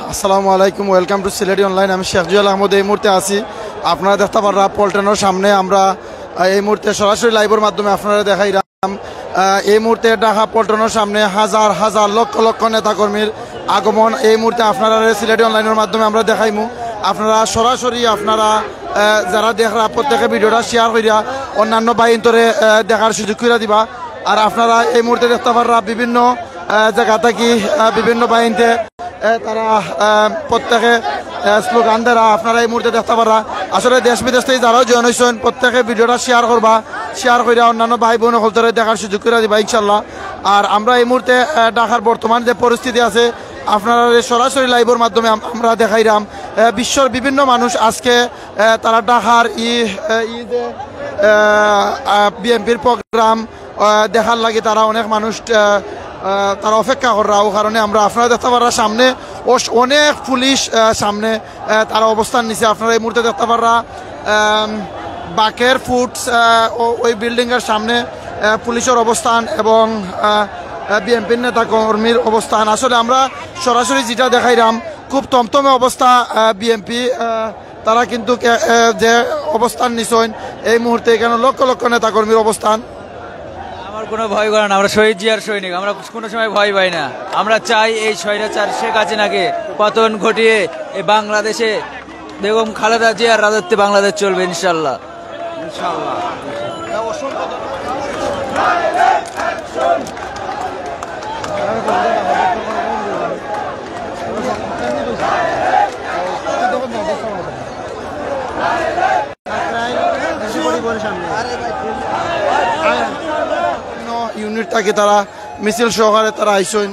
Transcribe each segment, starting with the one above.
আসসালামু আলাইকুম, welcome to Sylheti online. আমি শেখ জুয়েল আহমদ এই মুহূর্তে আছি। আপনারা দেখতে পারা পল্টনের সামনে আমরা এই মুহূর্তে সরাসরি লাইভের মাধ্যমে আপনারা দেখাইলাম। এই মুহূর্তে ঢাকা পল্টনের সামনে হাজার হাজার লক্ষ লক্ষ নেতাকর্মীর আগমন এই মুহূর্তে আপনারা সিলেটি অনলাইনের মাধ্যমে আমরা দেখাইমু। আপনারা সরাসরি আপনারা যারা দেখরা প্রত্যেকে ভিডিওটা শেয়ার করিয়া অন্যান্য বাহিনীরে দেখার সুযোগ করে দিবা। আর আপনারা এই মুহূর্তে দেখতে পারা বিভিন্ন জায়গা থেকে বিভিন্ন বাহিনীতে তারা প্রত্যেকে স্লোগান দেরা আপনারা এই মুহূর্তে দেখতে পারা। আসলে দেশ বিদেশ থেকে যারাও জয়েন হয়েছেন প্রত্যেকে ভিডিওটা শেয়ার করবা, শেয়ার করে অন্যান্য ভাই বোন সকলরে দেখার সুযোগ করে দিবা ইনশাল্লাহ। আর আমরা এই মুহূর্তে ঢাকার বর্তমান যে পরিস্থিতি আছে আপনারা সরাসরি লাইভের মাধ্যমে আমরা দেখাইলাম। বিশ্বর বিভিন্ন মানুষ আজকে তারা ঢাকার যে বিএনপির প্রোগ্রাম দেখার লাগে তারা অনেক মানুষ তারা অপেক্ষা করা। ও কারণে আমরা আপনারা দেখতে পারা সামনে অনেক পুলিশ সামনে তারা অবস্থান নিছে। আপনারা এই মুহূর্তে দেখতে পারা বাকের ফুডস ওই বিল্ডিংয়ের সামনে পুলিশের অবস্থান এবং বিএনপির নেতা কর্মীর অবস্থান। আসলে আমরা সরাসরি যেটা দেখাইলাম খুব তমতমে অবস্থা। বিএনপি তারা কিন্তু যে অবস্থান নিছেন এই মুহূর্তে এখানে লক্ষ লক্ষ নেতা কর্মীর অবস্থান। আমার কোনো ভয় করে না, আমরা শহীদ জিয়ার সৈনিক, আমরা কোনো সময় ভয় পাই না। আমরা চাই এই স্বৈরাচার শেখ হাসিনাকে পতন ঘটিয়ে এই বাংলাদেশে বেগম খালেদা জিয়ার রাজত্বে বাংলাদেশ চলবে ইনশাল্লাহ। ইউনিট থাকে তারা মিছিল সহকারে তারা আইসেন।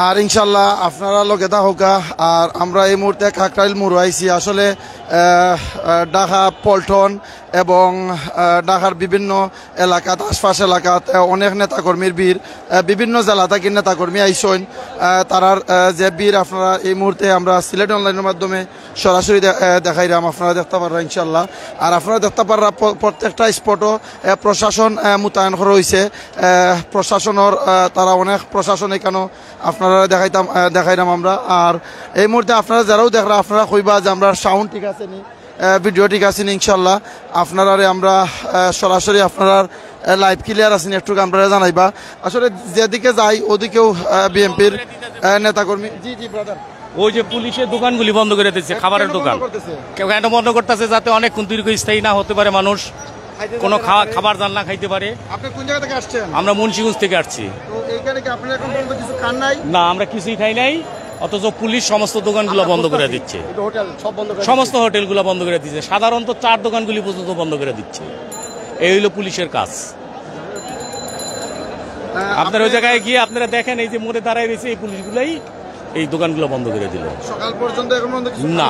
আর ইনশাল্লাহ আপনারা লোকে হোকা। আর আমরা এই মুহূর্তে কাকরাইল মোড় আইছি। আসলে ঢাকা পল্টন এবং ঢাকার বিভিন্ন এলাকাত আশপাশ এলাকাত অনেক নেতাকর্মীর ভিড়, বিভিন্ন জেলা থেকে নেতাকর্মী আইসেন। তারার যে ভিড় আপনারা এই মুহূর্তে আমরা সিলেট অনলাইনের মাধ্যমে সরাসরি দেখাইলাম, আপনারা দেখতে পাররা ইনশাল্লাহ। আর আপনারা দেখতে পাররা প্রত্যেকটা স্পটও প্রশাসন মোতায়েন করা হয়েছে। প্রশাসনের তারা অনেক প্রশাসন এখানেও আপনারা দেখাইলাম আমরা। আর এই মুহূর্তে আপনারা যারাও দেখরা আপনারা কইবা যে আমরা সাউন্ড ঠিক আছে নি, ভিডিও ঠিক আছে নি ইনশাল্লাহ। আপনারা আমরা সরাসরি আপনার লাইভ ক্লিয়ার আছেন একটু আপনারা জানাইবা। আসলে যেদিকে যাই ওদিকেও বিএনপির নেতাকর্মী। জি জি ব্রাদার, ওই যে পুলিশের দোকানগুলি বন্ধ করে দিচ্ছে, খাবারের দোকান কেউ কেন বন্ধ করতেছে যাতে অনেকক্ষণ দীর্ঘস্থায়ী না হতে পারে, মানুষ কোনো খাবার জান না খাইতে পারে। আপনি কোন জায়গা থেকে আসছেন? আমরা মুন্সিগঞ্জ থেকে আসছি। না, আমরা কিছুই খাই নাই, অথচ পুলিশ সমস্ত দোকানগুলো বন্ধ করে দিচ্ছে, সমস্ত হোটেলগুলো বন্ধ করে দিচ্ছে, সাধারণত 4 দোকানগুলি পর্যন্ত বন্ধ করে দিচ্ছে। এই হইল পুলিশের কাজ। আপনার ওই জায়গায় গিয়ে আপনারা দেখেন এই যে মোড়ে দাঁড়ায় রয়েছে এই পুলিশগুলাই এই দোকানগুলো বন্ধ করে দিল। সকাল পর্যন্ত না,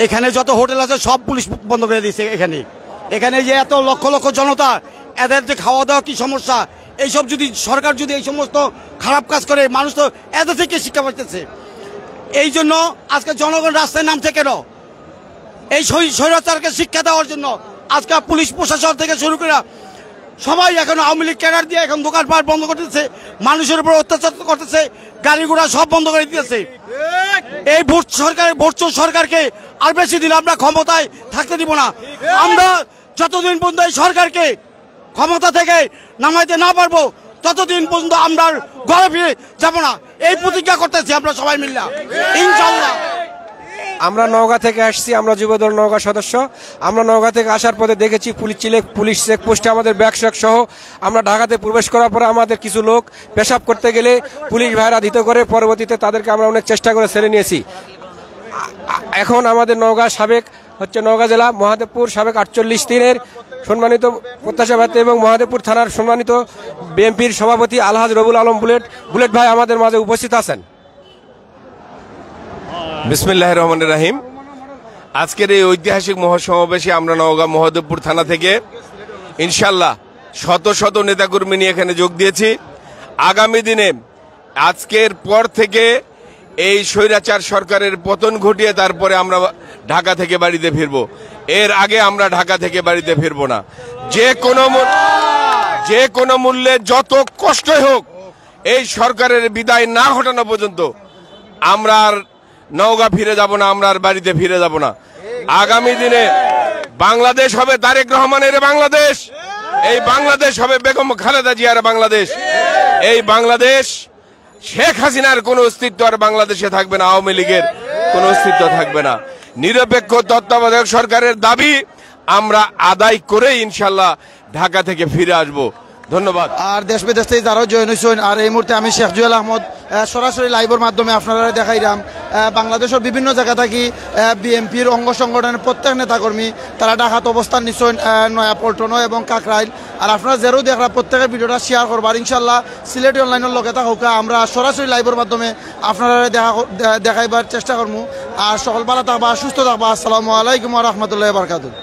এখানে যত হোটেল আছে সব পুলিশ বন্ধ করে দিচ্ছে। এখানে যে এত লক্ষ লক্ষ জনতা, এদের যে খাওয়া দাওয়া কি সমস্যা, এইসব যদি সরকার যদি এই সমস্ত খারাপ কাজ করে, মানুষ তো এদের থেকে শিক্ষা পাইতেছে। এই জন্য আজকে জনগণ রাস্তায় নামছে কেন? এই স্বৈরাচারকে শিক্ষা দেওয়ার জন্য। আজকে পুলিশ প্রশাসন থেকে শুরু করে সবাই এখন আওয়ামী লীগ ক্যাডার দিয়ে এখন দোকানপাট বন্ধ করতেছে, মানুষের উপর অত্যাচার করতেছে, গাড়ি ঘোড়া সব বন্ধ করে দিতেছে। এই ভোট সরকারকে আর বেশি দিন আমরা ক্ষমতায় থাকতে দিব না। আমরা যতদিন পর্যন্ত এই সরকারকে ক্ষমতা থেকে নামাইতে না পারবো ততদিন পর্যন্ত আমরা ঘরে ফিরে যাব না। এই প্রতিজ্ঞা করতেছি আমরা সবাই মিলে ইনশাআল্লাহ। আমরা নওগাঁ থেকে আসছি, আমরা যুবদল নওগাঁ সদস্য। আমরা নওগাঁ থেকে আসার পথে দেখেছি পুলিশ চেকপোস্টে আমাদের ব্যাগশাক সহ আমরা ঢাকাতে প্রবেশ করার পরে আমাদের কিছু লোক পেশাব করতে গেলে পুলিশ ভাইরা ধিত করে, পরবর্তীতে তাদেরকে আমরা অনেক চেষ্টা করে ছেড়ে নিয়েছি। এখন আমাদের নওগাঁ সাবেক নওগাঁ জেলা মহাদেবপুর সাবেক 48-3-এর সম্মানিত প্রত্যাশা প্রার্থী এবং মহাদেবপুর থানার সম্মানিত বিএনপির সভাপতি আলহাজ রবুল আলম বুলেট ভাই আমাদের মাঝে উপস্থিত আছেন। বিসমিল্লাহির রহমানির রহিম। আজকের এই ঐতিহাসিক মহাসমাবেশে আমরা নওগাঁ মহাদেবপুর থানা থেকে ইনশাল্লাহ শত শত নেতাকর্মী নিয়ে এখানে যোগ দিয়েছি। আগামী দিনে আজকের পর থেকে এই স্বৈরাচার সরকারের পতন ঘটিয়ে তারপরে আমরা ঢাকা থেকে বাড়িতে ফিরব। এর আগে আমরা ঢাকা থেকে বাড়িতে ফিরব না। যে কোনো মূল্যে যত কষ্টই হোক এই সরকারের বিদায় না ঘটানো পর্যন্ত আমরা আর নওগাঁ ফিরে যাব না, আমরা আর বাড়িতে ফিরে যাব না। আগামী দিনে বাংলাদেশ হবে তারেক রহমানের বাংলাদেশ, এই বাংলাদেশ হবে বেগম খালেদা জিয়ার বাংলাদেশ। এই বাংলাদেশ শেখ হাসিনার কোনো অস্তিত্ব আর বাংলাদেশে থাকবে না, আওয়ামী লীগের কোনো অস্তিত্ব থাকবে না। নিরপেক্ষ তত্ত্বাবধায়ক সরকারের দাবি আমরা আদায় করে ইনশাল্লাহ ঢাকা থেকে ফিরে আসব। ধন্যবাদ। আর দেশ বিদেশ থেকে যারাও জয়েন হয়েছেন, আর এই মুহূর্তে আমি শেখ জুয়েল আহমদ সরাসরি লাইভের মাধ্যমে আপনারা দেখাইলাম বাংলাদেশের বিভিন্ন জায়গা থেকে বিএনপির অঙ্গ সংগঠনের প্রত্যেক নেতাকর্মী তারা ঢাকাত অবস্থান নিচ্ছেন, নয়াপল্টনও এবং কাকরাইল। আর আপনারা যেরও দেখরা প্রত্যেকের ভিডিওটা শেয়ার করবার ইনশাল্লাহ সিলেটি অনলাইনের লগে থাকা আমরা সরাসরি লাইভের মাধ্যমে আপনারা দেখাইবার চেষ্টা করবো। আর সকল ভালো থাকবা, সুস্থ থাকবা। আসসালামু আলাইকুম ওয়া রাহমাতুল্লাহি ওয়া বারাকাতুহু।